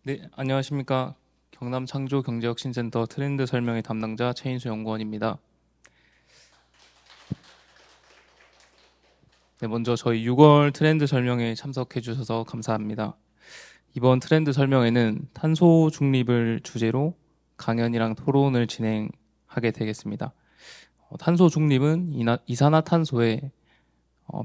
네, 안녕하십니까. 경남 창조경제혁신센터 트렌드 설명회 담당자 최인수 연구원입니다. 네, 먼저 저희 6월 트렌드 설명회에 참석해 주셔서 감사합니다. 이번 트렌드 설명회는 탄소 중립을 주제로 강연이랑 토론을 진행하게 되겠습니다. 탄소 중립은 이산화탄소의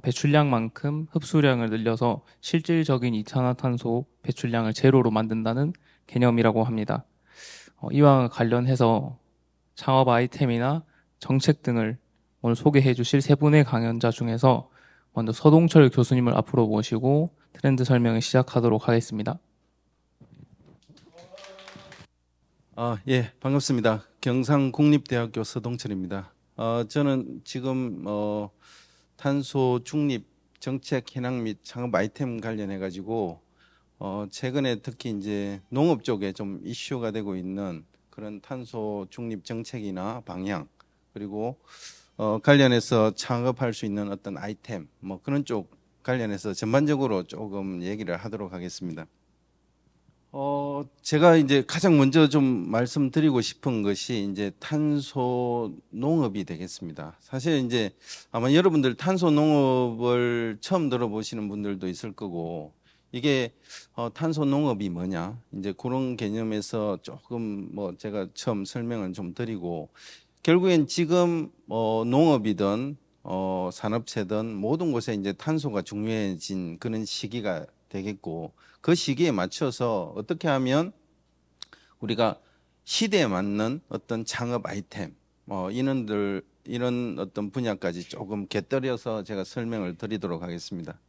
배출량만큼 흡수량을 늘려서 실질적인 이산화탄소 배출량을 제로로 만든다는 개념이라고 합니다. 이와 관련해서 창업 아이템이나 정책 등을 오늘 소개해 주실 세 분의 강연자 중에서 먼저 서동철 교수님을 앞으로 모시고 트렌드 설명을 시작하도록 하겠습니다. 예, 반갑습니다. 경상국립대학교 서동철입니다. 저는 지금 탄소 중립 정책 현황 및 창업 아이템 관련해 가지고 최근에 특히 이제 농업 쪽에 좀 이슈가 되고 있는 그런 탄소 중립 정책이나 방향, 그리고 관련해서 창업할 수 있는 어떤 아이템 뭐 그런 쪽 관련해서 전반적으로 조금 얘기를 하도록 하겠습니다. 제가 이제 가장 먼저 좀 말씀드리고 싶은 것이 이제 탄소 농업이 되겠습니다. 사실 이제 아마 여러분들 탄소 농업을 처음 들어보시는 분들도 있을 거고, 이게 탄소 농업이 뭐냐, 이제 그런 개념에서 조금 뭐 제가 처음 설명을 좀 드리고, 결국엔 지금 농업이든 산업체든 모든 곳에 이제 탄소가 중요해진 그런 시기가 되겠고, 그 시기에 맞춰서 어떻게 하면 우리가 시대에 맞는 어떤 창업 아이템 이런 어떤 분야까지 조금 곁들여서 제가 설명을 드리도록 하겠습니다.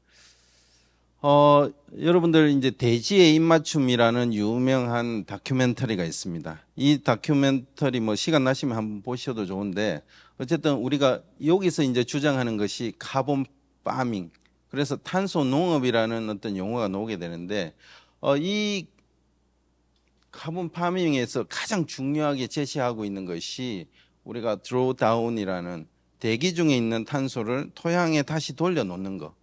여러분들 이제 대지의 입맞춤이라는 유명한 다큐멘터리가 있습니다. 이 다큐멘터리 뭐 시간 나시면 한번 보셔도 좋은데, 어쨌든 우리가 여기서 이제 주장하는 것이 카본 파밍, 그래서 탄소 농업이라는 어떤 용어가 나오게 되는데, 이 카본 파밍에서 가장 중요하게 제시하고 있는 것이 우리가 드로우다운이라는 대기 중에 있는 탄소를 토양에 다시 돌려놓는 거.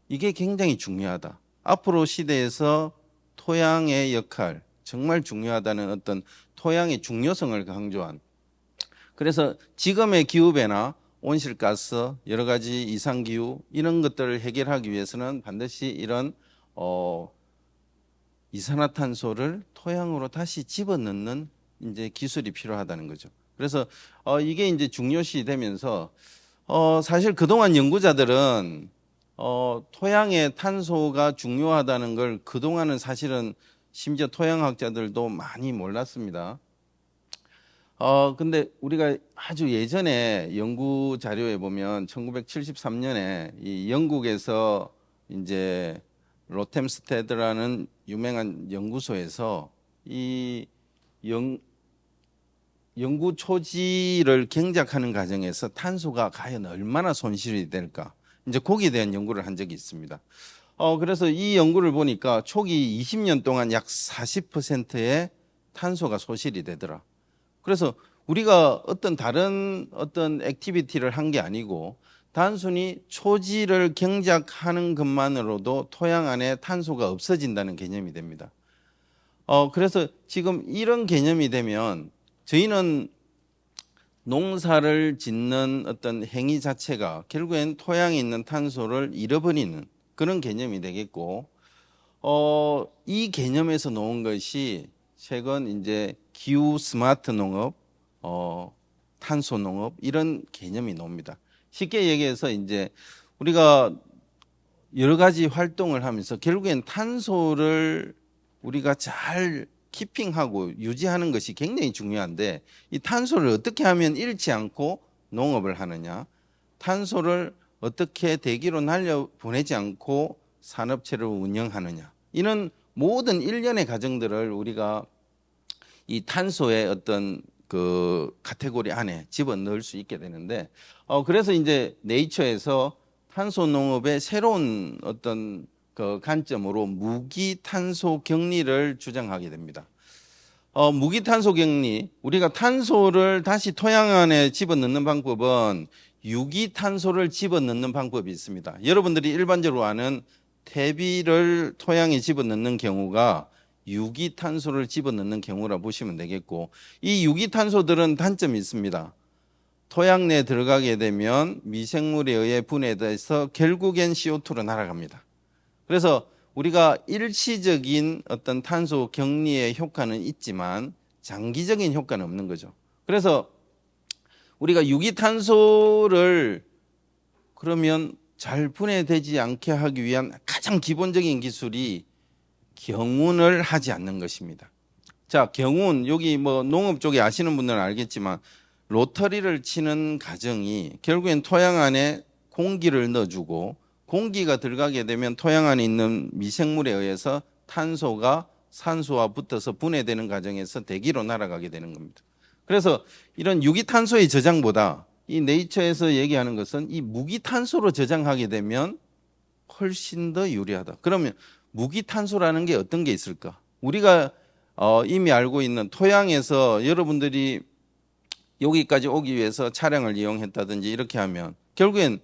이게 굉장히 중요하다. 앞으로 시대에서 토양의 역할, 정말 중요하다는 어떤 토양의 중요성을 강조한. 그래서 지금의 기후변화, 온실가스, 여러 가지 이상기후 이런 것들을 해결하기 위해서는 반드시 이런 이산화탄소를 토양으로 다시 집어넣는 이제 기술이 필요하다는 거죠. 그래서 이게 이제 중요시 되면서 사실 그동안 연구자들은 토양의 탄소가 중요하다는 걸 그동안은 사실은 심지어 토양학자들도 많이 몰랐습니다. 근데 우리가 아주 예전에 연구 자료에 보면 1973년에 이 영국에서 이제 로템스테드라는 유명한 연구소에서 이 연구 초지를 경작하는 과정에서 탄소가 과연 얼마나 손실이 될까, 이제 거기에 대한 연구를 한 적이 있습니다. 그래서 이 연구를 보니까 초기 20년 동안 약 40%의 탄소가 소실이 되더라. 그래서 우리가 어떤 다른 어떤 액티비티를 한 게 아니고 단순히 초지를 경작하는 것만으로도 토양 안에 탄소가 없어진다는 개념이 됩니다. 그래서 지금 이런 개념이 되면 저희는 농사를 짓는 어떤 행위 자체가 결국엔 토양에 있는 탄소를 잃어버리는 그런 개념이 되겠고, 이 개념에서 놓은 것이 최근 이제 기후 스마트 농업, 탄소 농업 이런 개념이 나옵니다. 쉽게 얘기해서 이제 우리가 여러 가지 활동을 하면서 결국엔 탄소를 우리가 잘 키핑하고 유지하는 것이 굉장히 중요한데, 이 탄소를 어떻게 하면 잃지 않고 농업을 하느냐, 탄소를 어떻게 대기로 날려 보내지 않고 산업체를 운영하느냐, 이런 모든 일련의 과정들을 우리가 이 탄소의 어떤 그 카테고리 안에 집어넣을 수 있게 되는데, 그래서 이제 네이처에서 탄소 농업의 새로운 어떤 그 관점으로 무기탄소 격리를 주장하게 됩니다. 무기탄소 격리, 우리가 탄소를 다시 토양 안에 집어넣는 방법은 유기탄소를 집어넣는 방법이 있습니다. 여러분들이 일반적으로 아는 퇴비를 토양에 집어넣는 경우가 유기탄소를 집어넣는 경우라 보시면 되겠고, 이 유기탄소들은 단점이 있습니다. 토양 내에 들어가게 되면 미생물에 의해 분해돼서 결국엔 CO2로 날아갑니다. 그래서 우리가 일시적인 어떤 탄소 격리의 효과는 있지만 장기적인 효과는 없는 거죠. 그래서 우리가 유기탄소를 그러면 잘 분해되지 않게 하기 위한 가장 기본적인 기술이 경운을 하지 않는 것입니다. 자, 경운, 여기 뭐 농업 쪽에 아시는 분들은 알겠지만 로터리를 치는 과정이 결국엔 토양 안에 공기를 넣어주고, 공기가 들어가게 되면 토양 안에 있는 미생물에 의해서 탄소가 산소와 붙어서 분해되는 과정에서 대기로 날아가게 되는 겁니다. 그래서 이런 유기탄소의 저장보다 이 네이처에서 얘기하는 것은 이 무기탄소로 저장하게 되면 훨씬 더 유리하다. 그러면 무기탄소라는 게 어떤 게 있을까? 우리가 이미 알고 있는 토양에서 여러분들이 여기까지 오기 위해서 차량을 이용했다든지 이렇게 하면 결국엔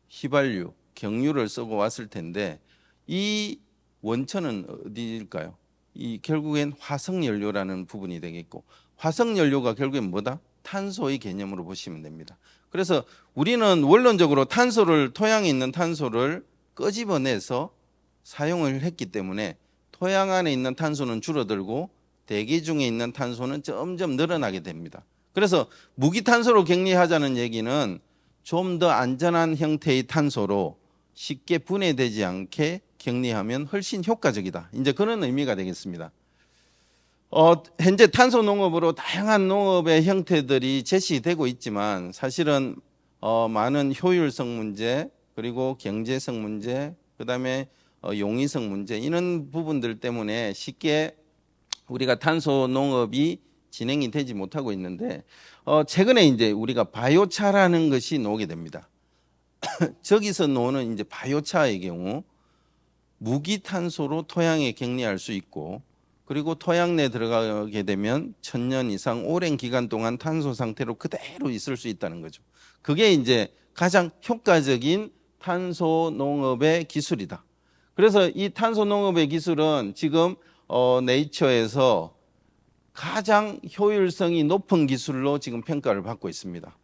휘발유, 경유를 쓰고 왔을 텐데 이 원천은 어디일까요? 이 결국엔 화석연료라는 부분이 되겠고, 화석연료가 결국엔 뭐다? 탄소의 개념으로 보시면 됩니다. 그래서 우리는 원론적으로 토양에 있는 탄소를 끄집어내서 사용을 했기 때문에 토양 안에 있는 탄소는 줄어들고 대기 중에 있는 탄소는 점점 늘어나게 됩니다. 그래서 무기탄소로 격리하자는 얘기는 좀 더 안전한 형태의 탄소로 쉽게 분해되지 않게 격리하면 훨씬 효과적이다. 이제 그런 의미가 되겠습니다. 현재 탄소 농업으로 다양한 농업의 형태들이 제시되고 있지만 사실은 많은 효율성 문제, 그리고 경제성 문제, 그다음에 용이성 문제, 이런 부분들 때문에 쉽게 우리가 탄소 농업이 진행이 되지 못하고 있는데, 최근에 이제 우리가 바이오차라는 것이 나오게 됩니다. 저기서 나오는 이제 바이오차의 경우 무기탄소로 토양에 격리할 수 있고, 그리고 토양 내에 들어가게 되면 1000년 이상 오랜 기간 동안 탄소 상태로 그대로 있을 수 있다는 거죠. 그게 이제 가장 효과적인 탄소 농업의 기술이다. 그래서 이 탄소 농업의 기술은 지금 네이처에서 가장 효율성이 높은 기술로 지금 평가를 받고 있습니다.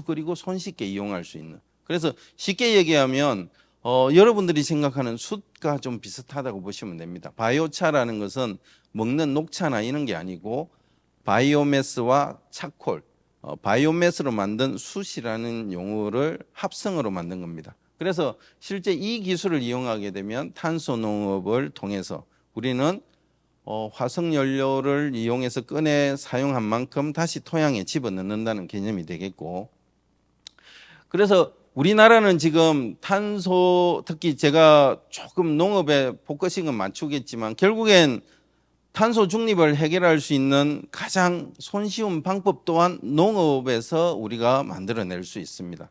그리고 손쉽게 이용할 수 있는. 그래서 쉽게 얘기하면 여러분들이 생각하는 숯과 좀 비슷하다고 보시면 됩니다. 바이오차라는 것은 먹는 녹차나 이런 게 아니고 바이오매스와 차콜, 바이오매스로 만든 숯이라는 용어를 합성으로 만든 겁니다. 그래서 실제 이 기술을 이용하게 되면 탄소 농업을 통해서 우리는 화석연료를 이용해서 꺼내 사용한 만큼 다시 토양에 집어넣는다는 개념이 되겠고, 그래서 우리나라는 지금 탄소, 특히 제가 조금 농업에 포커싱은 맞추겠지만 결국엔 탄소 중립을 해결할 수 있는 가장 손쉬운 방법 또한 농업에서 우리가 만들어낼 수 있습니다.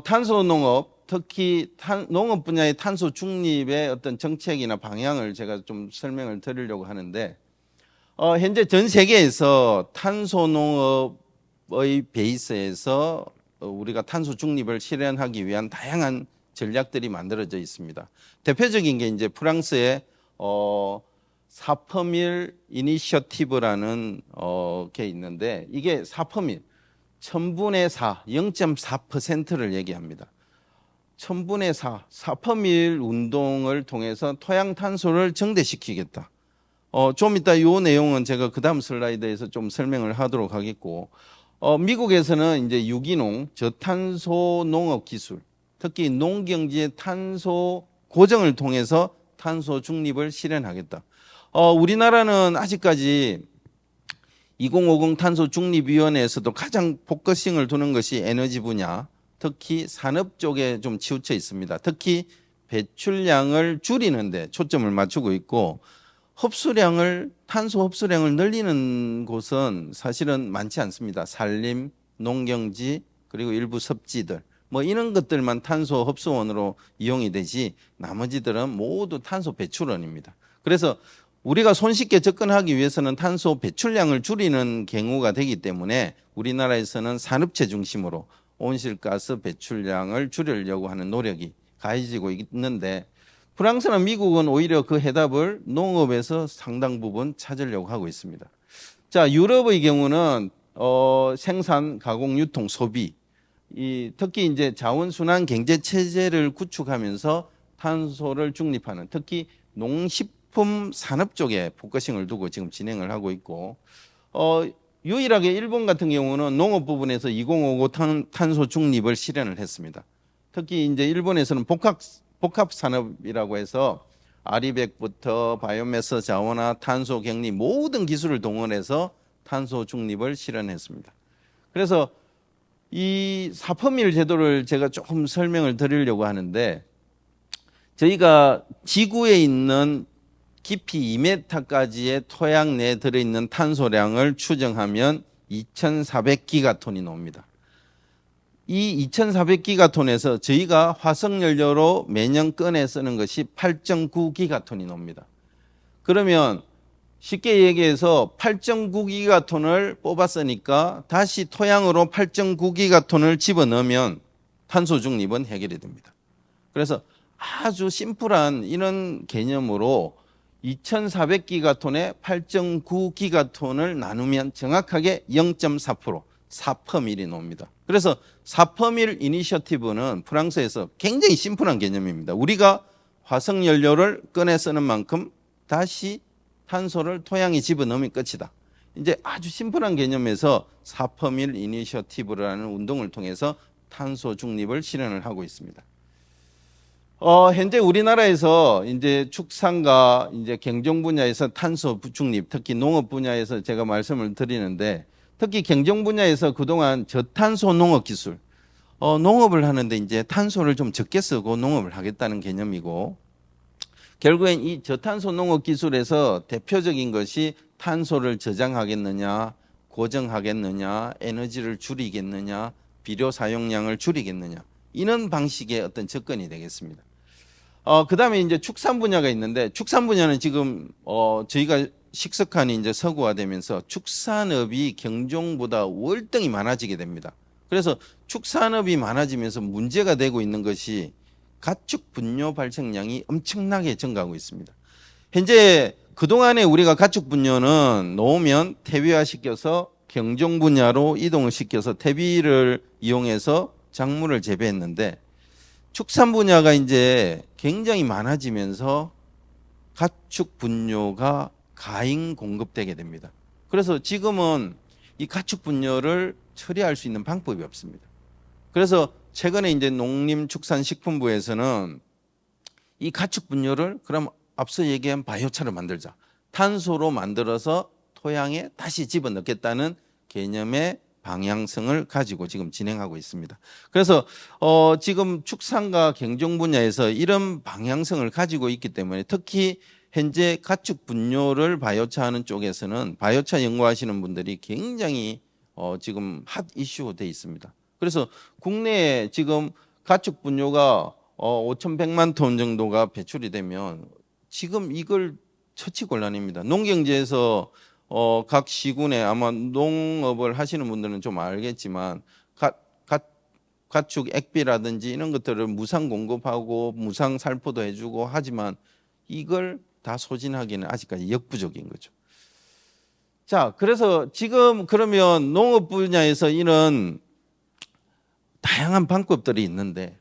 탄소 농업, 특히 농업 분야의 탄소 중립의 어떤 정책이나 방향을 제가 좀 설명을 드리려고 하는데, 현재 전 세계에서 탄소 농업의 베이스에서 우리가 탄소 중립을 실현하기 위한 다양한 전략들이 만들어져 있습니다. 대표적인 게 이제 프랑스의 사퍼밀 이니셔티브라는 게 있는데, 이게 사퍼밀 1000분의 4, 0.4%를 얘기합니다. 1000분의 4, 사퍼밀 운동을 통해서 토양 탄소를 증대시키겠다. 좀 이따 이 내용은 제가 그 다음 슬라이드에서 좀 설명을 하도록 하겠고, 미국에서는 이제 유기농, 저탄소 농업 기술, 특히 농경지의 탄소 고정을 통해서 탄소 중립을 실현하겠다. 우리나라는 아직까지 2050 탄소 중립위원회에서도 가장 포커싱을 두는 것이 에너지 분야, 특히 산업 쪽에 좀 치우쳐 있습니다. 특히 배출량을 줄이는데 초점을 맞추고 있고, 탄소 흡수량을 늘리는 곳은 사실은 많지 않습니다. 산림, 농경지, 그리고 일부 섭지들, 뭐 이런 것들만 탄소 흡수원으로 이용이 되지 나머지들은 모두 탄소 배출원입니다. 그래서 우리가 손쉽게 접근하기 위해서는 탄소 배출량을 줄이는 경우가 되기 때문에 우리나라에서는 산업체 중심으로 온실가스 배출량을 줄이려고 하는 노력이 가해지고 있는데, 프랑스나 미국은 오히려 그 해답을 농업에서 상당 부분 찾으려고 하고 있습니다. 자, 유럽의 경우는 생산, 가공, 유통, 소비, 특히 이제 자원순환 경제 체제를 구축하면서 탄소를 중립하는, 특히 농식품 산업 쪽에 포커싱을 두고 지금 진행을 하고 있고, 유일하게 일본 같은 경우는 농업 부분에서 2050 탄소 중립을 실현을 했습니다. 특히 이제 일본에서는 복합 산업이라고 해서 아리백부터 바이오매스 자원화, 탄소 격리 모든 기술을 동원해서 탄소 중립을 실현했습니다. 그래서 이 사퍼밀 제도를 제가 조금 설명을 드리려고 하는데, 저희가 지구에 있는 깊이 2m까지의 토양 내에 들어있는 탄소량을 추정하면 2,400기가톤이 나옵니다. 이 2,400기가톤에서 저희가 화석연료로 매년 꺼내 쓰는 것이 8.9기가톤이 나옵니다. 그러면 쉽게 얘기해서 8.9기가톤을 뽑았으니까 다시 토양으로 8.9기가톤을 집어넣으면 탄소 중립은 해결이 됩니다. 그래서 아주 심플한 이런 개념으로 2,400기가톤에 8.9기가톤을 나누면 정확하게 0.4%, 4퍼밀이 나옵니다. 그래서 4퍼밀 이니셔티브는 프랑스에서 굉장히 심플한 개념입니다. 우리가 화석연료를 꺼내 쓰는 만큼 다시 탄소를 토양에 집어넣으면 끝이다. 이제 아주 심플한 개념에서 4퍼밀 이니셔티브라는 운동을 통해서 탄소 중립을 실현을 하고 있습니다. 현재 우리나라에서 이제 축산과 이제 경정 분야에서 탄소 중립, 특히 농업 분야에서 제가 말씀을 드리는데, 특히 경정 분야에서 그동안 저탄소 농업 기술, 농업을 하는데 이제 탄소를 좀 적게 쓰고 농업을 하겠다는 개념이고, 결국엔 이 저탄소 농업 기술에서 대표적인 것이 탄소를 저장하겠느냐, 고정하겠느냐, 에너지를 줄이겠느냐, 비료 사용량을 줄이겠느냐, 이런 방식의 어떤 접근이 되겠습니다. 그 다음에 이제 축산 분야가 있는데, 축산 분야는 지금, 저희가 식석한이 이제 서구화되면서 축산업이 경종보다 월등히 많아지게 됩니다. 그래서 축산업이 많아지면서 문제가 되고 있는 것이 가축 분뇨 발생량이 엄청나게 증가하고 있습니다. 현재 그동안에 우리가 가축 분뇨는 놓으면 퇴비화시켜서 경종 분야로 이동을 시켜서 퇴비를 이용해서 작물을 재배했는데, 축산 분야가 이제 굉장히 많아지면서 가축 분뇨가 가인 공급되게 됩니다. 그래서 지금은 이 가축 분뇨를 처리할 수 있는 방법이 없습니다. 그래서 최근에 이제 농림축산식품부에서는 이 가축 분뇨를 그럼 앞서 얘기한 바이오차를 만들자. 탄소로 만들어서 토양에 다시 집어넣겠다는 개념의 방향성을 가지고 지금 진행하고 있습니다. 그래서 지금 축산과 경정 분야에서 이런 방향성을 가지고 있기 때문에, 특히 현재 가축 분뇨를 바이오차하는 쪽에서는 바이오차 연구하시는 분들이 굉장히 지금 핫 이슈 돼 있습니다. 그래서 국내에 지금 가축 분뇨가 5,100만 톤 정도가 배출이 되면 지금 이걸 처치곤란입니다. 농경지에서 각 시군에 아마 농업을 하시는 분들은 좀 알겠지만 가축 액비라든지 이런 것들을 무상 공급하고 무상 살포도 해주고 하지만 이걸 다 소진하기는 아직까지 역부족인 거죠. 자, 그래서 지금 그러면 농업 분야에서 이런 다양한 방법들이 있는데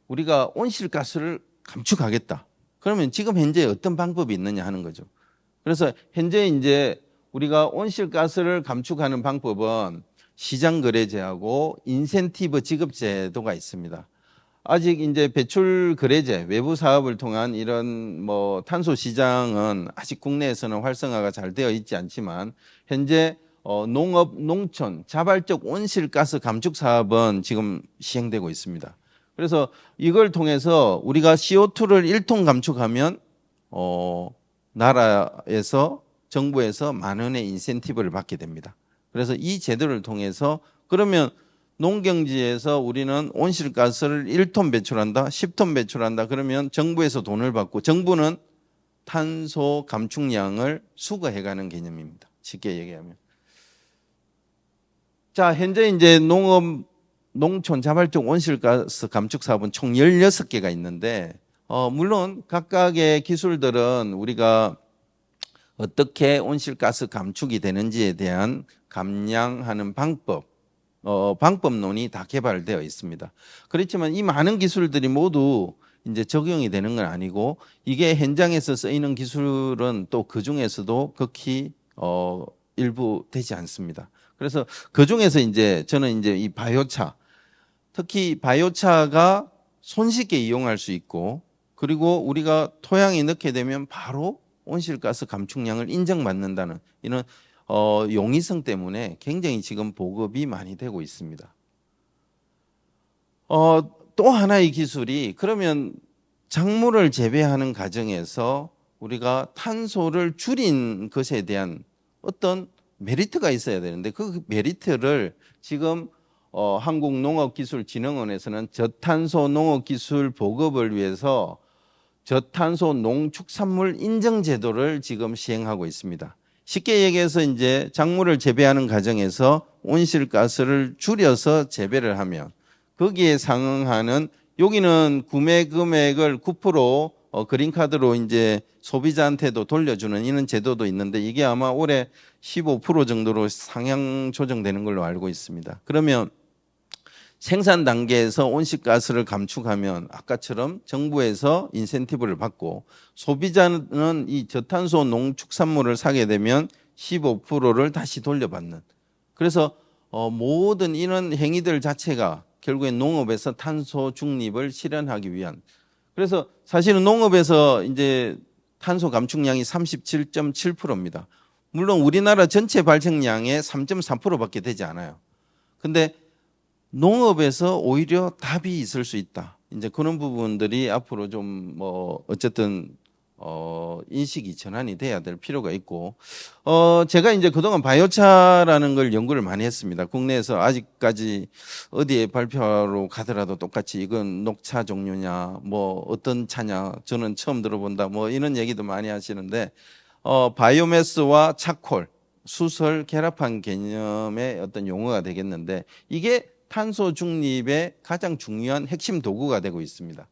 우리가 온실가스를 감축하겠다. 그러면 지금 현재 어떤 방법이 있느냐 하는 거죠. 그래서 현재 이제 우리가 온실가스를 감축하는 방법은 시장거래제하고 인센티브 지급제도가 있습니다. 아직 이제 배출거래제, 외부 사업을 통한 이런 탄소 시장은 아직 국내에서는 활성화가 잘 되어 있지 않지만 현재 농업, 농촌, 자발적 온실가스 감축 사업은 지금 시행되고 있습니다. 그래서 이걸 통해서 우리가 CO2를 1톤 감축하면 나라에서 정부에서 10,000원의 인센티브를 받게 됩니다. 그래서 이 제도를 통해서 그러면 농경지에서 우리는 온실가스를 1톤 배출한다, 10톤 배출한다. 그러면 정부에서 돈을 받고 정부는 탄소 감축량을 수거해가는 개념입니다. 쉽게 얘기하면. 자, 현재 이제 농업, 농촌 자발적 온실가스 감축 사업은 총 16개가 있는데 물론 각각의 기술들은 우리가 어떻게 온실가스 감축이 되는지에 대한 감량하는 방법론이 다 개발되어 있습니다. 그렇지만 이 많은 기술들이 모두 이제 적용이 되는 건 아니고 이게 현장에서 쓰이는 기술은 또 그 중에서도 극히 일부 되지 않습니다. 그래서 그 중에서 이제 저는 이제 이 바이오차, 특히 바이오차가 손쉽게 이용할 수 있고 그리고 우리가 토양에 넣게 되면 바로 온실가스 감축량을 인정받는다는 이런 용이성 때문에 굉장히 지금 보급이 많이 되고 있습니다. 또 하나의 기술이 그러면 작물을 재배하는 과정에서 우리가 탄소를 줄인 것에 대한 어떤 메리트가 있어야 되는데 그 메리트를 지금 한국농업기술진흥원에서는 저탄소 농업기술 보급을 위해서 저탄소 농축산물 인증 제도를 지금 시행하고 있습니다. 쉽게 얘기해서 이제 작물을 재배하는 과정에서 온실가스를 줄여서 재배를 하면 거기에 상응하는 여기는 구매 금액을 9% 그린카드로 이제 소비자한테도 돌려주는 이런 제도도 있는데 이게 아마 올해 15% 정도로 상향 조정되는 걸로 알고 있습니다. 그러면 생산 단계에서 온실가스를 감축하면 아까처럼 정부에서 인센티브를 받고 소비자는 이 저탄소 농축산물을 사게 되면 15%를 다시 돌려받는. 그래서 모든 이런 행위들 자체가 결국엔 농업에서 탄소 중립을 실현하기 위한. 그래서 사실은 농업에서 이제 탄소 감축량이 37.7%입니다. 물론 우리나라 전체 발생량의 3.4%밖에 되지 않아요. 근데 농업에서 오히려 답이 있을 수 있다. 이제 그런 부분들이 앞으로 좀 어쨌든 인식이 전환이 돼야 될 필요가 있고 제가 이제 그동안 바이오차라는 걸 연구를 많이 했습니다. 국내에서 아직까지 어디에 발표하러 가더라도 똑같이 이건 녹차 종류냐 뭐 어떤 차냐 저는 처음 들어본다 뭐 이런 얘기도 많이 하시는데 바이오매스와 차콜 수설 결합한 개념의 어떤 용어가 되겠는데 이게 탄소 중립의 가장 중요한 핵심 도구가 되고 있습니다.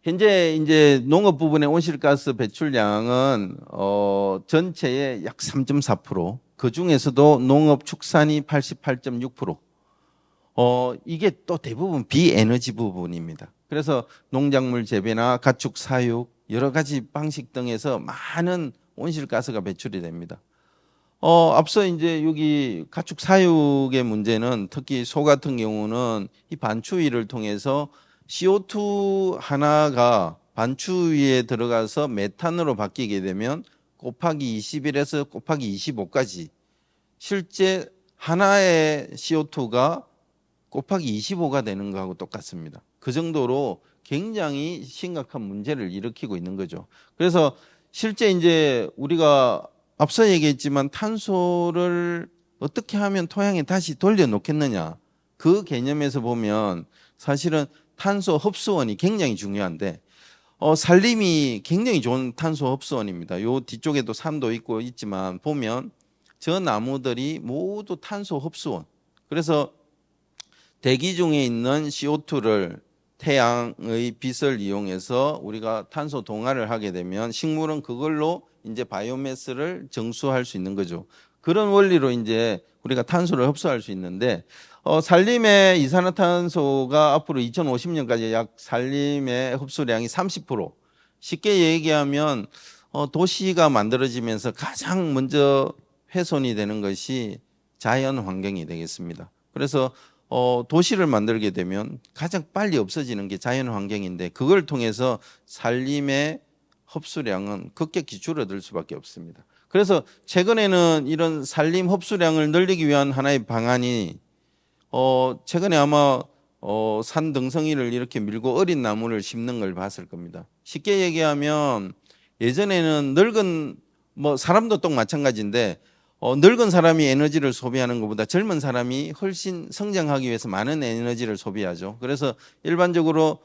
현재 이제 농업 부분의 온실가스 배출량은 전체의 약 3.4%, 그 중에서도 농업 축산이 88.6%. 이게 또 대부분 비에너지 부분입니다. 그래서 농작물 재배나 가축 사육 여러 가지 방식 등에서 많은 온실가스가 배출이 됩니다. 앞서 이제 여기 가축 사육의 문제는 특히 소 같은 경우는 이 반추위를 통해서 CO2 하나가 반추위에 들어가서 메탄으로 바뀌게 되면 곱하기 21에서 곱하기 25까지 실제 하나의 CO2가 곱하기 25가 되는 거하고 똑같습니다. 그 정도로 굉장히 심각한 문제를 일으키고 있는 거죠. 그래서 실제 이제 우리가 앞서 얘기했지만 탄소를 어떻게 하면 토양에 다시 돌려놓겠느냐 그 개념에서 보면 사실은 탄소 흡수원이 굉장히 중요한데 산림이 굉장히 좋은 탄소 흡수원입니다. 요 뒤쪽에도 산도 있고 있지만 보면 저 나무들이 모두 탄소 흡수원. 그래서 대기 중에 있는 CO2를 태양의 빛을 이용해서 우리가 탄소 동화를 하게 되면 식물은 그걸로 이제 바이오매스를 정수할 수 있는 거죠. 그런 원리로 이제 우리가 탄소를 흡수할 수 있는데 산림의 이산화탄소가 앞으로 2050년까지 약 산림의 흡수량이 30%. 쉽게 얘기하면 도시가 만들어지면서 가장 먼저 훼손이 되는 것이 자연 환경이 되겠습니다. 그래서 도시를 만들게 되면 가장 빨리 없어지는 게 자연 환경인데 그걸 통해서 산림의 흡수량은 급격히 줄어들 수밖에 없습니다. 그래서 최근에는 이런 산림 흡수량을 늘리기 위한 하나의 방안이 최근에 아마 산 등성이를 이렇게 밀고 어린 나무를 심는 걸 봤을 겁니다. 쉽게 얘기하면 예전에는 늙은 사람도 또 마찬가지인데 늙은 사람이 에너지를 소비하는 것보다 젊은 사람이 훨씬 성장하기 위해서 많은 에너지를 소비하죠. 그래서 일반적으로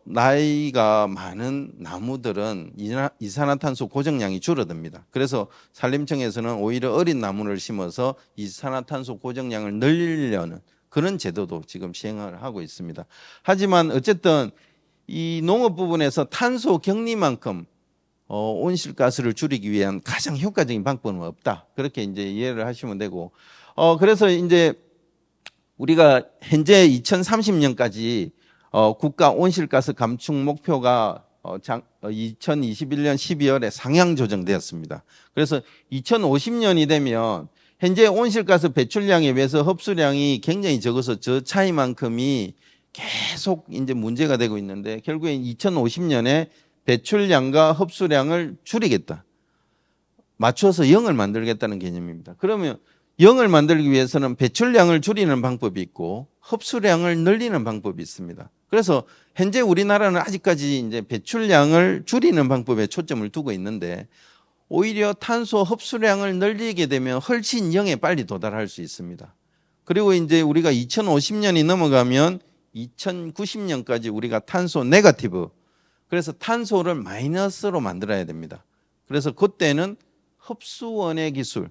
나이가 많은 나무들은 이산화탄소 고정량이 줄어듭니다. 그래서 산림청에서는 오히려 어린 나무를 심어서 이산화탄소 고정량을 늘리려는 그런 제도도 지금 시행을 하고 있습니다. 하지만 어쨌든 이 농업 부분에서 탄소 격리만큼 온실가스를 줄이기 위한 가장 효과적인 방법은 없다. 그렇게 이제 이해를 하시면 되고, 그래서 이제 우리가 현재 2030년까지 국가 온실가스 감축 목표가 2021년 12월에 상향 조정되었습니다. 그래서 2050년이 되면 현재 온실가스 배출량에 비해서 흡수량이 굉장히 적어서 저 차이만큼이 계속 이제 문제가 되고 있는데 결국에 2050년에 배출량과 흡수량을 줄이겠다. 맞춰서 0을 만들겠다는 개념입니다. 그러면 0을 만들기 위해서는 배출량을 줄이는 방법이 있고 흡수량을 늘리는 방법이 있습니다. 그래서 현재 우리나라는 아직까지 이제 배출량을 줄이는 방법에 초점을 두고 있는데 오히려 탄소 흡수량을 늘리게 되면 훨씬 0에 빨리 도달할 수 있습니다. 그리고 이제 우리가 2050년이 넘어가면 2090년까지 우리가 탄소 네거티브, 그래서 탄소를 마이너스로 만들어야 됩니다. 그래서 그때는 흡수원의 기술,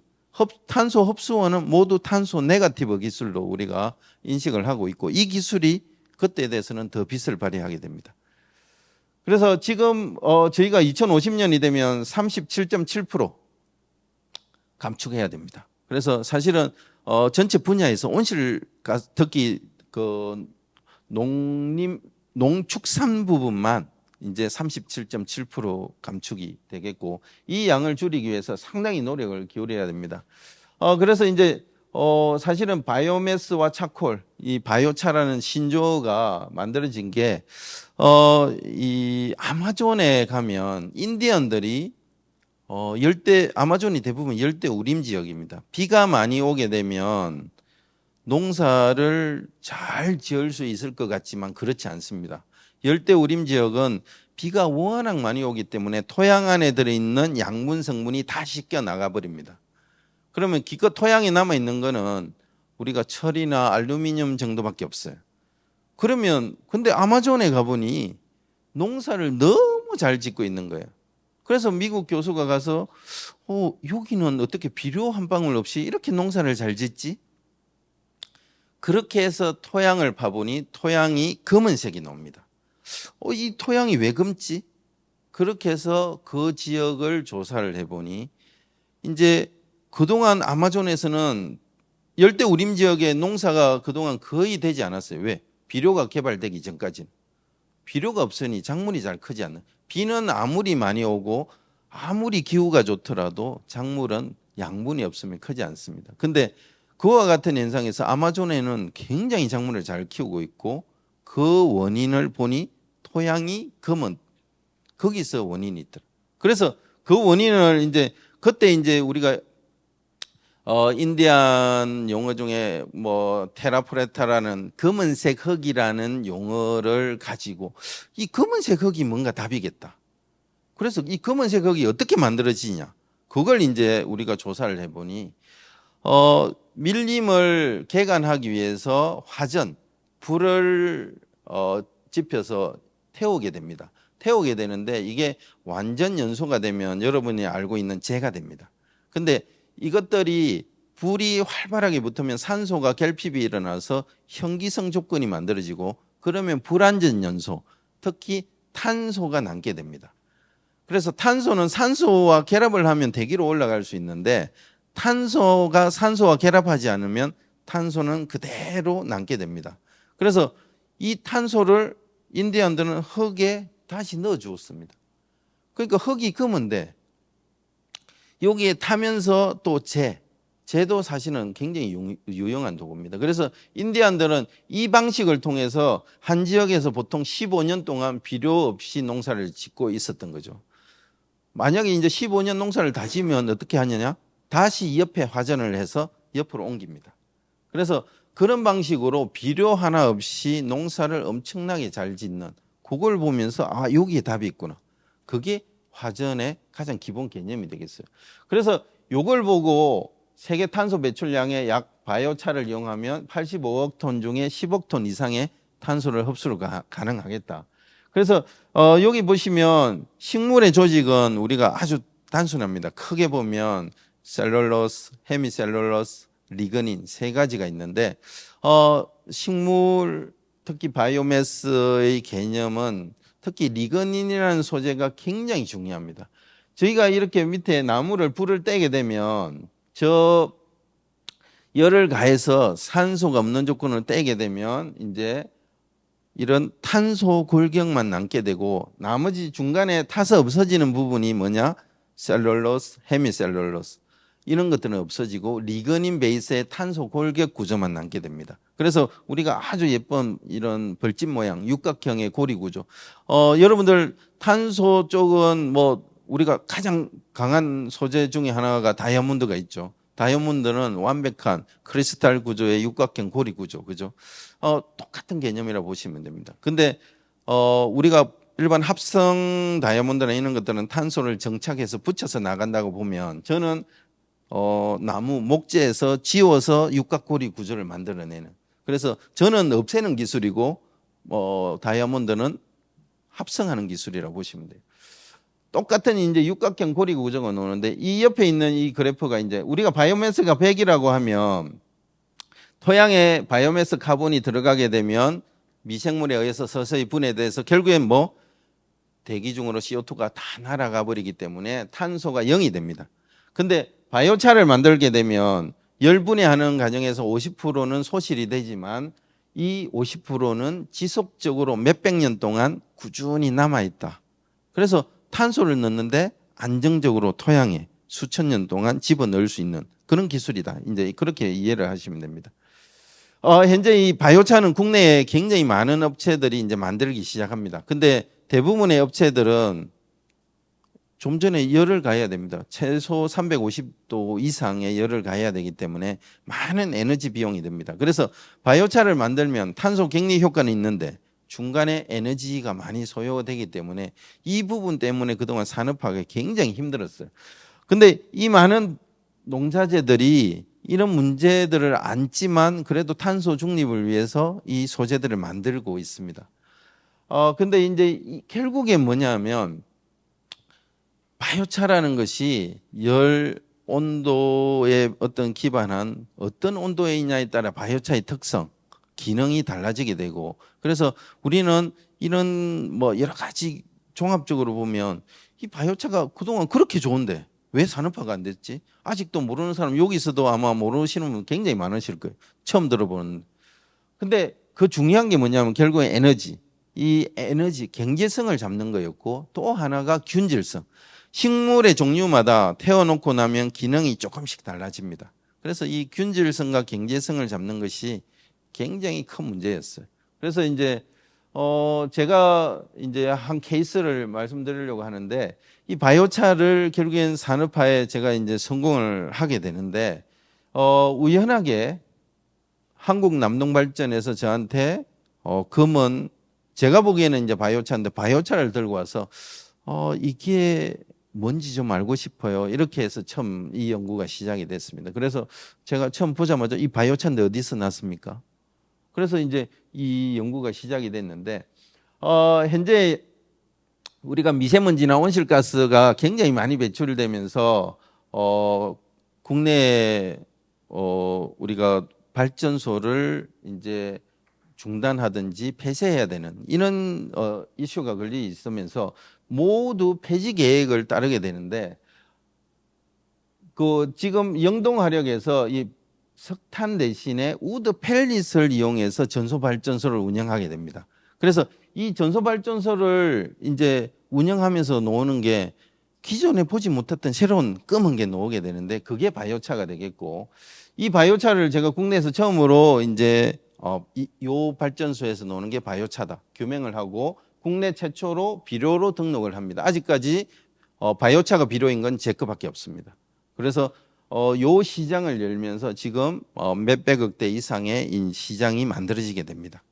탄소 흡수원은 모두 탄소 네거티브 기술로 우리가 인식을 하고 있고 이 기술이 그때에 대해서는 더 빛을 발휘하게 됩니다. 그래서 지금 저희가 2050년이 되면 37.7% 감축해야 됩니다. 그래서 사실은 전체 분야에서 온실가스 특히 그 농축산 부분만 이제 37.7% 감축이 되겠고 이 양을 줄이기 위해서 상당히 노력을 기울여야 됩니다. 그래서 이제 사실은 바이오매스와 차콜, 이 바이오차라는 신조어가 만들어진 게 이 아마존에 가면 인디언들이 아마존이 대부분 열대 우림 지역입니다. 비가 많이 오게 되면 농사를 잘 지을 수 있을 것 같지만 그렇지 않습니다. 열대 우림 지역은 비가 워낙 많이 오기 때문에 토양 안에 들어있는 양분 성분이 다 씻겨 나가버립니다. 그러면 기껏 토양에 남아있는 거는 우리가 철이나 알루미늄 정도밖에 없어요. 그러면 근데 아마존에 가보니 농사를 너무 잘 짓고 있는 거예요. 그래서 미국 교수가 가서 여기는 어떻게 비료 한 방울 없이 이렇게 농사를 잘 짓지? 그렇게 해서 토양을 파보니 토양이 검은색이 나옵니다. 이 토양이 왜 검지? 그렇게 해서 그 지역을 조사를 해보니 이제 그동안 아마존에서는 열대 우림 지역의 농사가 그동안 거의 되지 않았어요. 왜? 비료가 개발되기 전까지는. 비료가 없으니 작물이 잘 크지 않는. 비는 아무리 많이 오고 아무리 기후가 좋더라도 작물은 양분이 없으면 크지 않습니다. 근데 그와 같은 현상에서 아마존에는 굉장히 작물을 잘 키우고 있고 그 원인을 보니 토양이 검은, 거기서 원인이 있더라. 그래서 그 원인을 이제 그때 이제 우리가 인디안 용어 중에 뭐 테라프레타라는 검은색 흙이라는 용어를 가지고 이 검은색 흙이 뭔가 답이겠다. 그래서 이 검은색 흙이 어떻게 만들어지냐? 그걸 이제 우리가 조사를 해보니 밀림을 개간하기 위해서 불을 지펴서 태우게 됩니다. 태우게 되는데 이게 완전 연소가 되면 여러분이 알고 있는 재가 됩니다. 근데 이것들이 불이 활발하게 붙으면 산소가 결핍이 일어나서 현기성 조건이 만들어지고 그러면 불완전 연소, 특히 탄소가 남게 됩니다. 그래서 탄소는 산소와 결합을 하면 대기로 올라갈 수 있는데 탄소가 산소와 결합하지 않으면 탄소는 그대로 남게 됩니다. 그래서 이 탄소를 인디언들은 흙에 다시 넣어 주었습니다. 그러니까 흙이 검은데 여기에 타면서 또 재도 사실은 굉장히 유용한 도구입니다. 그래서 인디안들은 이 방식을 통해서 한 지역에서 보통 15년 동안 비료 없이 농사를 짓고 있었던 거죠. 만약에 이제 15년 농사를 다 지으면 어떻게 하느냐? 다시 옆에 화전을 해서 옆으로 옮깁니다. 그래서 그런 방식으로 비료 하나 없이 농사를 엄청나게 잘 짓는 그걸 보면서 여기에 답이 있구나. 그게 화전의 가장 기본 개념이 되겠어요. 그래서 이걸 보고 세계 탄소 배출량의 약 바이오차를 이용하면 85억 톤 중에 10억 톤 이상의 탄소를 흡수가 가능하겠다. 그래서 여기 보시면 식물의 조직은 우리가 아주 단순합니다. 크게 보면 셀룰로스, 헤미셀룰로스, 리그닌 세 가지가 있는데 식물 특히 바이오매스의 개념은 특히 리그닌이라는 소재가 굉장히 중요합니다. 저희가 이렇게 밑에 나무를 불을 떼게 되면 저 열을 가해서 산소가 없는 조건을 떼게 되면 이제 이런 탄소 골격만 남게 되고 나머지 중간에 타서 없어지는 부분이 뭐냐? 셀룰로스, 헤미셀룰로스 이런 것들은 없어지고 리그닌 베이스의 탄소 골격 구조만 남게 됩니다. 그래서 우리가 아주 예쁜 이런 벌집 모양 육각형의 고리 구조. 여러분들 탄소 쪽은 뭐 우리가 가장 강한 소재 중에 하나가 다이아몬드가 있죠. 다이아몬드는 완벽한 크리스탈 구조의 육각형 고리 구조, 그죠? 똑같은 개념이라 보시면 됩니다. 근데 우리가 일반 합성 다이아몬드나 이런 것들은 탄소를 정착해서 붙여서 나간다고 보면 저는 나무 목재에서 지워서 육각고리 구조를 만들어내는. 그래서 저는 없애는 기술이고 다이아몬드는 합성하는 기술이라고 보시면 돼요. 똑같은 이제 육각형 고리 구조가 나오는데 이 옆에 있는 이 그래프가 이제 우리가 바이오매스가 100이라고 하면 토양에 바이오매스 카본이 들어가게 되면 미생물에 의해서 서서히 분해돼서 결국엔 뭐 대기 중으로 CO2가 다 날아가 버리기 때문에 탄소가 0이 됩니다. 근데 바이오차를 만들게 되면 열분해하는 과정에서 50%는 소실이 되지만 이 50%는 지속적으로 몇백 년 동안 꾸준히 남아있다. 그래서 탄소를 넣는데 안정적으로 토양에 수천 년 동안 집어넣을 수 있는 그런 기술이다. 이제 그렇게 이해를 하시면 됩니다. 현재 이 바이오차는 국내에 굉장히 많은 업체들이 이제 만들기 시작합니다. 근데 대부분의 업체들은 좀 전에 열을 가해야 됩니다. 최소 350도 이상의 열을 가해야 되기 때문에 많은 에너지 비용이 듭니다. 그래서 바이오차를 만들면 탄소 격리 효과는 있는데 중간에 에너지가 많이 소요가 되기 때문에 이 부분 때문에 그동안 산업화가 굉장히 힘들었어요. 근데 이 많은 농자재들이 이런 문제들을 안지만 그래도 탄소 중립을 위해서 이 소재들을 만들고 있습니다. 근데 이제 결국에 뭐냐면 바이오차라는 것이 열 온도에 어떤 기반한 어떤 온도에 있냐에 따라 바이오차의 특성 기능이 달라지게 되고 그래서 우리는 이런 뭐 여러 가지 종합적으로 보면 이 바이오차가 그동안 그렇게 좋은데 왜 산업화가 안 됐지? 아직도 모르는 사람 여기서도 아마 모르시는 분 굉장히 많으실 거예요. 처음 들어보는. 근데 그 중요한 게 뭐냐면 결국에 에너지. 이 에너지 경제성을 잡는 거였고 또 하나가 균질성. 식물의 종류마다 태워놓고 나면 기능이 조금씩 달라집니다. 그래서 이 균질성과 경제성을 잡는 것이 굉장히 큰 문제였어요. 그래서 이제 제가 이제 한 케이스를 말씀드리려고 하는데 이 바이오차를 결국엔 산업화에 제가 이제 성공을 하게 되는데 우연하게 한국 남동발전에서 저한테 검은 제가 보기에는 이제 바이오차인데 바이오차를 들고 와서 이게 뭔지 좀 알고 싶어요. 이렇게 해서 처음 이 연구가 시작이 됐습니다. 그래서 제가 처음 보자마자 이 바이오차인데 어디서 났습니까? 그래서 이제 이 연구가 시작이 됐는데 현재 우리가 미세먼지나 온실가스가 굉장히 많이 배출되면서 국내에 우리가 발전소를 이제 중단하든지 폐쇄해야 되는 이런 이슈가 걸려 있으면서 모두 폐지 계획을 따르게 되는데 그 지금 영동화력에서 이 석탄 대신에 우드 펠릿을 이용해서 전소 발전소를 운영하게 됩니다. 그래서 이 전소 발전소를 이제 운영하면서 나오는 게 기존에 보지 못했던 새로운 검은 게 나오게 되는데 그게 바이오차가 되겠고 이 바이오차를 제가 국내에서 처음으로 이제 요 발전소에서 나오는 게 바이오차다 규명을 하고 국내 최초로 비료로 등록을 합니다. 아직까지 바이오차가 비료인 건 제 거밖에 없습니다. 그래서 요 시장을 열면서 지금 몇백억 대 이상의 시장이 만들어지게 됩니다.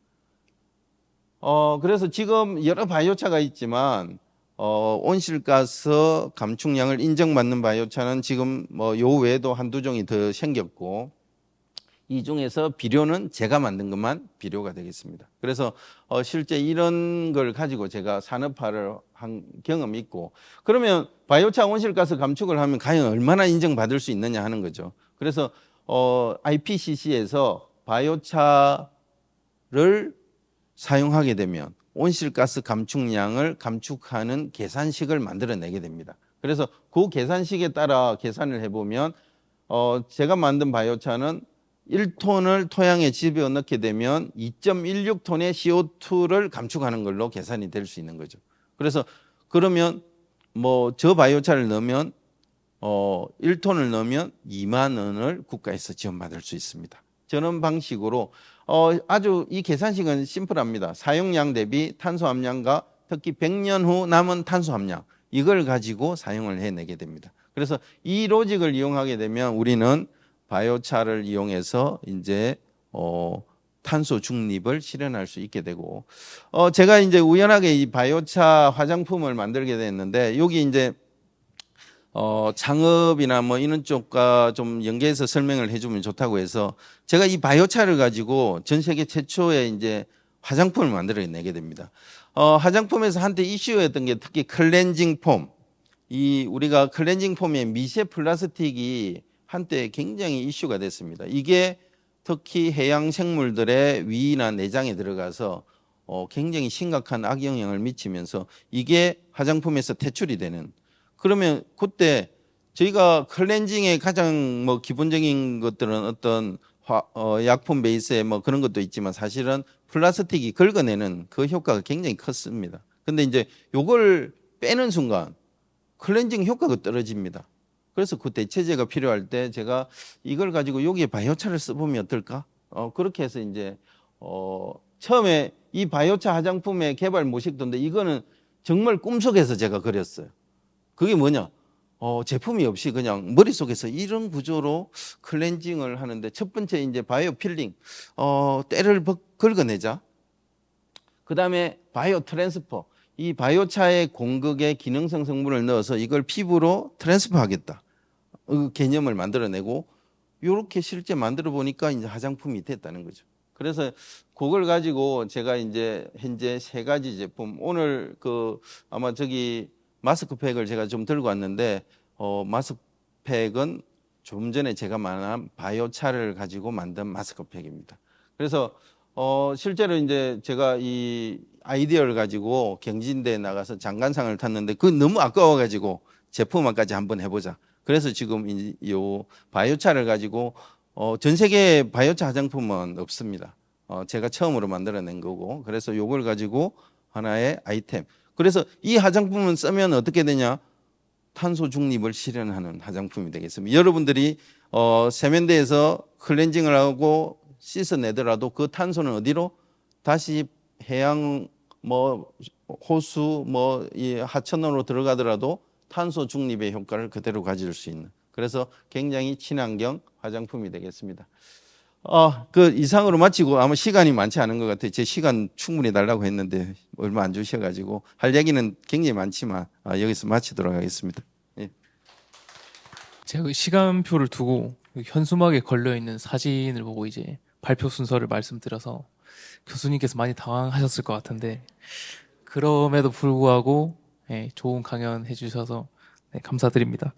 그래서 지금 여러 바이오차가 있지만 온실가스 감축량을 인정받는 바이오차는 지금 뭐 요 외에도 한두 종이 더 생겼고 이 중에서 비료는 제가 만든 것만 비료가 되겠습니다. 그래서 실제 이런 걸 가지고 제가 산업화를 한 경험이 있고 그러면 바이오차 온실가스 감축을 하면 과연 얼마나 인정받을 수 있느냐 하는 거죠. 그래서 IPCC에서 바이오차를 사용하게 되면 온실가스 감축량을 감축하는 계산식을 만들어내게 됩니다. 그래서 그 계산식에 따라 계산을 해보면 제가 만든 바이오차는 1톤을 토양에 집어넣게 되면 2.16톤의 CO2를 감축하는 걸로 계산이 될 수 있는 거죠. 그래서 그러면 뭐 저 바이오차를 넣으면 1톤을 넣으면 2만 원을 국가에서 지원받을 수 있습니다. 저런 방식으로 아주 이 계산식은 심플합니다. 사용량 대비 탄소 함량과 특히 100년 후 남은 탄소 함량 이걸 가지고 사용을 해내게 됩니다. 그래서 이 로직을 이용하게 되면 우리는 바이오차를 이용해서 이제 탄소 중립을 실현할 수 있게 되고 제가 이제 우연하게 이 바이오차 화장품을 만들게 됐는데 여기 이제 창업이나 뭐 이런 쪽과 좀 연계해서 설명을 해주면 좋다고 해서 제가 이 바이오차를 가지고 전 세계 최초의 이제 화장품을 만들어내게 됩니다. 화장품에서 한때 이슈였던 게 특히 클렌징 폼. 이 우리가 클렌징 폼의 미세 플라스틱이 한때 굉장히 이슈가 됐습니다. 이게 특히 해양 생물들의 위나 내장에 들어가서 굉장히 심각한 악영향을 미치면서 이게 화장품에서 퇴출이 되는. 그러면 그때 저희가 클렌징의 가장 뭐 기본적인 것들은 어떤 약품 베이스에 뭐 그런 것도 있지만 사실은 플라스틱이 긁어내는 그 효과가 굉장히 컸습니다. 근데 이제 요걸 빼는 순간 클렌징 효과가 떨어집니다. 그래서 그 대체제가 필요할 때 제가 이걸 가지고 여기에 바이오차를 써보면 어떨까? 그렇게 해서 이제 처음에 이 바이오차 화장품의 개발 모식도인데 이거는 정말 꿈속에서 제가 그렸어요. 그게 뭐냐? 제품이 없이 그냥 머릿속에서 이런 구조로 클렌징을 하는데 첫 번째 이제 바이오 필링, 때를 긁어내자. 그 다음에 바이오 트랜스퍼. 이 바이오차의 공극에 기능성 성분을 넣어서 이걸 피부로 트랜스퍼 하겠다. 그 개념을 만들어내고 이렇게 실제 만들어 보니까 이제 화장품이 됐다는 거죠. 그래서 그걸 가지고 제가 이제 현재 3가지 제품 오늘 아마 저기 마스크팩을 제가 좀 들고 왔는데 마스크팩은 좀 전에 제가 말한 바이오차를 가지고 만든 마스크팩입니다. 그래서 실제로 이제 제가 이 아이디어를 가지고 경진대에 나가서 장관상을 탔는데 그 너무 아까워가지고 제품화까지 한번 해보자. 그래서 지금 이 바이오차를 가지고 전 세계 바이오차 화장품은 없습니다. 제가 처음으로 만들어낸 거고 그래서 요걸 가지고 하나의 아이템. 그래서 이 화장품은 쓰면 어떻게 되냐? 탄소 중립을 실현하는 화장품이 되겠습니다. 여러분들이 세면대에서 클렌징을 하고 씻어내더라도 그 탄소는 어디로? 다시 해양 뭐 호수 뭐 이 하천으로 들어가더라도 탄소 중립의 효과를 그대로 가질 수 있는 그래서 굉장히 친환경 화장품이 되겠습니다. 그 이상으로 마치고 아마 시간이 많지 않은 것 같아요. 제 시간 충분히 달라고 했는데 얼마 안 주셔가지고 할 얘기는 굉장히 많지만 여기서 마치도록 하겠습니다. 예. 제가 그 시간표를 두고 현수막에 걸려 있는 사진을 보고 이제 발표 순서를 말씀드려서 교수님께서 많이 당황하셨을 것 같은데 그럼에도 불구하고 좋은 강연 해주셔서 감사드립니다.